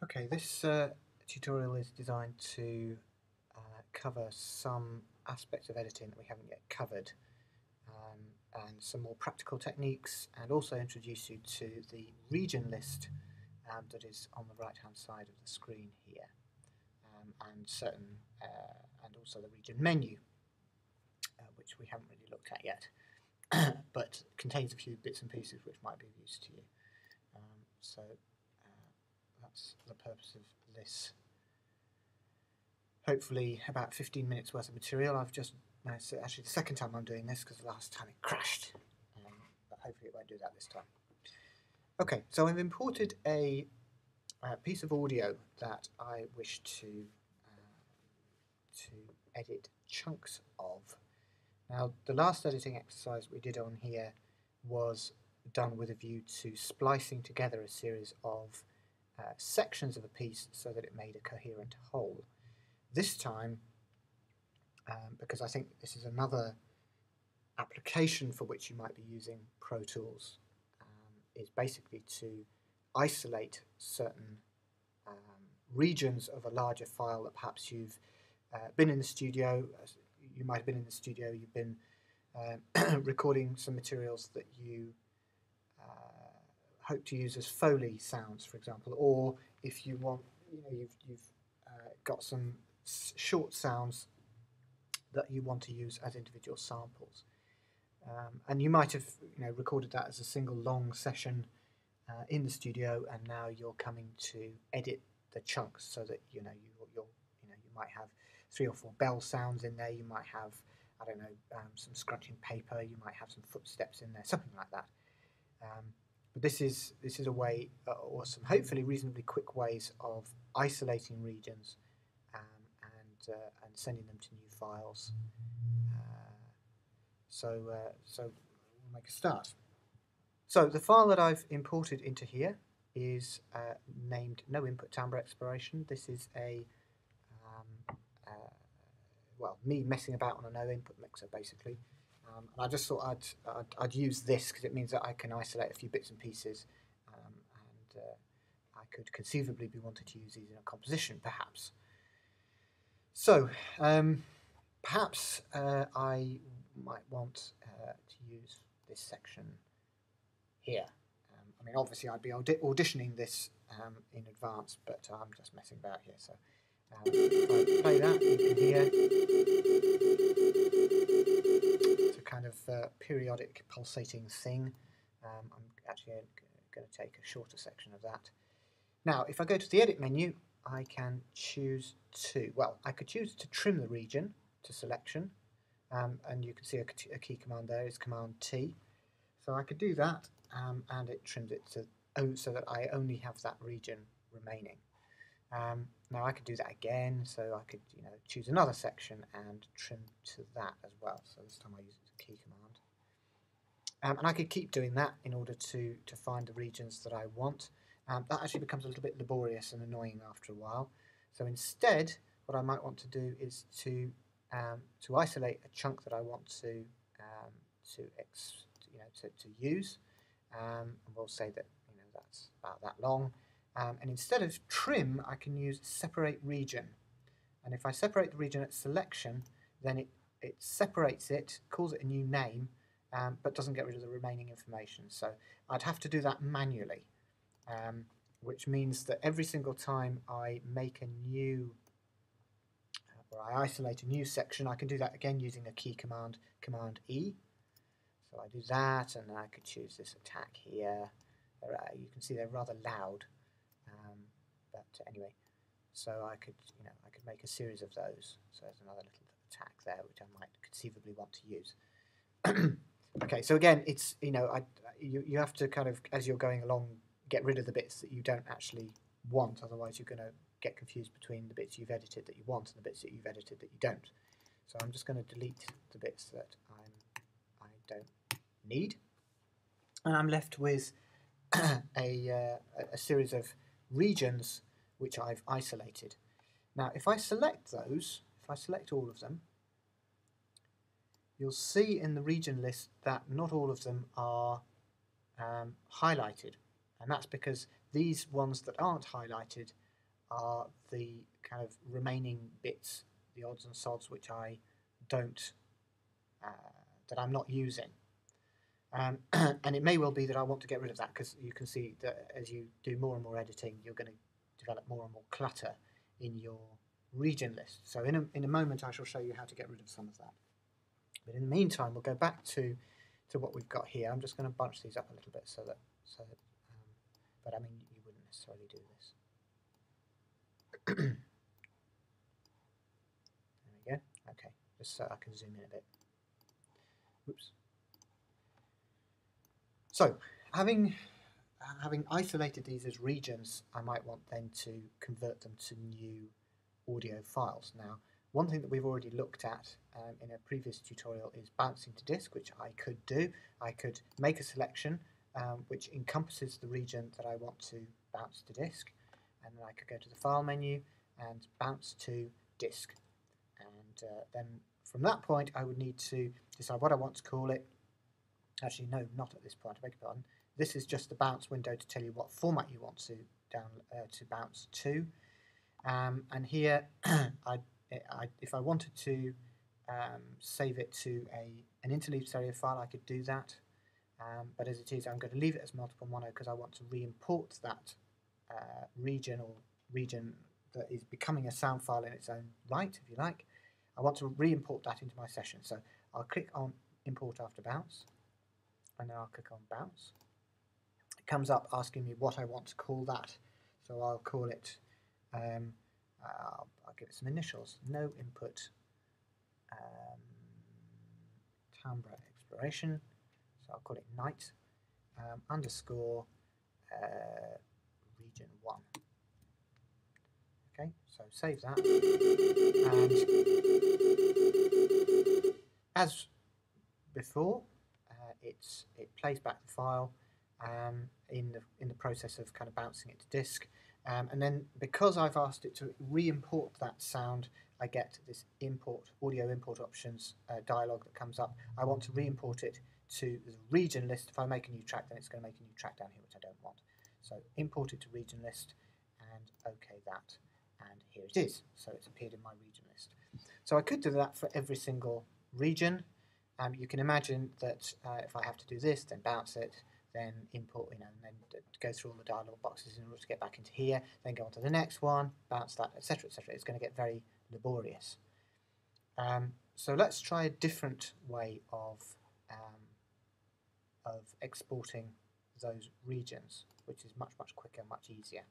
Okay, this tutorial is designed to cover some aspects of editing that we haven't yet covered, and some more practical techniques, and also introduce you to the region list that is on the right hand side of the screen here, and also the region menu, which we haven't really looked at yet, but contains a few bits and pieces which might be of use to you. So that's the purpose of this. Hopefully about 15 minutes worth of material. I've just managed to, actually the second time I'm doing this because the last time it crashed, but hopefully it won't do that this time. Okay, so I've imported a piece of audio that I wish to edit chunks of. Now, the last editing exercise we did on here was done with a view to splicing together a series of sections of a piece so that it made a coherent whole. This time, because I think this is another application for which you might be using ProTools, is basically to isolate certain regions of a larger file that perhaps you've been in the studio. You might have been in the studio, you've been recording some materials that you hope to use as Foley sounds, for example, or if you want, you've got some short sounds that you want to use as individual samples, and you might have recorded that as a single long session in the studio, and now you're coming to edit the chunks so that you might have 3 or 4 bell sounds in there. You might have, I don't know, some scrunching paper. You might have some footsteps in there, something like that. But this is a way, or some hopefully reasonably quick ways of isolating regions and sending them to new files. So we'll make a start. So the file that I've imported into here is named No Input Timbre Exploration. This is me messing about on a no input mixer, basically. And I just thought I'd use this because it means that I can isolate a few bits and pieces, and I could conceivably be wanted to use these in a composition, perhaps. So perhaps I might want to use this section here. I mean, obviously I'd be auditioning this in advance, but I'm just messing about here. So if I play that, you can hear it's a kind of periodic pulsating thing. I'm actually going to take a shorter section of that. Now, if I go to the edit menu, I can choose to, I could choose to trim the region to selection, and you can see a key command there is Command T. So I could do that, and it trims it so that I only have that region remaining. Now I could do that again, so I could choose another section and trim to that as well. So this time I use the key command, and I could keep doing that in order to find the regions that I want. That actually becomes a little bit laborious and annoying after a while. So instead, what I might want to do is to isolate a chunk that I want to use, and we'll say that that's about that long. And instead of trim, I can use separate region. And if I separate the region at selection, then it separates it, calls it a new name, but doesn't get rid of the remaining information. So I'd have to do that manually, which means that every single time I make a new, or I isolate a new section, I can do that again using a key command, Command E. So I do that, and I could choose this attack here. You can see they're rather loud. But anyway, so I could make a series of those. So there's another little attack there which I might conceivably want to use. Okay, so again, it's you have to kind of, as you're going along, get rid of the bits that you don't actually want. Otherwise, you're going to get confused between the bits you've edited that you want and the bits that you've edited that you don't. So I'm just going to delete the bits that I don't need, and I'm left with a series of regions which I've isolated. Now, if I select those, if I select all of them, you'll see in the region list that not all of them are highlighted, and that's because these ones that aren't highlighted are the kind of remaining bits, the odds and sods, which I don't, that I'm not using. And it may well be that I want to get rid of that, because you can see that as you do more and more editing, you're going to develop more and more clutter in your region list. So in a moment I shall show you how to get rid of some of that. But in the meantime, we'll go back to what we've got here. I'm just going to bunch these up a little bit but I mean, you wouldn't necessarily do this. There we go. Okay, just so I can zoom in a bit. Oops. So, having isolated these as regions, I might want then to convert them to new audio files. Now, one thing that we've already looked at in a previous tutorial is bouncing to disk, which I could do. I could make a selection which encompasses the region that I want to bounce to disk, and then I could go to the File menu and bounce to disk. And then from that point, I would need to decide what I want to call it. Actually, no, not at this point, I beg your pardon. This is just the bounce window to tell you what format you want to bounce to. And here, if I wanted to save it to an interleaved stereo file, I could do that. But as it is, I'm going to leave it as multiple mono because I want to re-import that region that is becoming a sound file in its own right, if you like. I want to re-import that into my session. So I'll click on Import After Bounce, and then I'll click on Bounce. It comes up asking me what I want to call that. So I'll call it, I'll give it some initials, no input timbre exploration. So I'll call it night underscore region 1. Okay, so save that. And as before, it plays back the file in the process of kind of bouncing it to disk. And then because I've asked it to re-import that sound, I get this audio import options dialog that comes up. I want to re-import it to the region list. If I make a new track, then it's going to make a new track down here, which I don't want. So import it to region list and OK that. And here it is. So it's appeared in my region list. So I could do that for every single region. You can imagine that if I have to do this, then bounce it, then import, and then go through all the dialog boxes in order to get back into here, then go on to the next one, bounce that, etc., etc. It's going to get very laborious. So let's try a different way of exporting those regions, which is much, much quicker, much easier.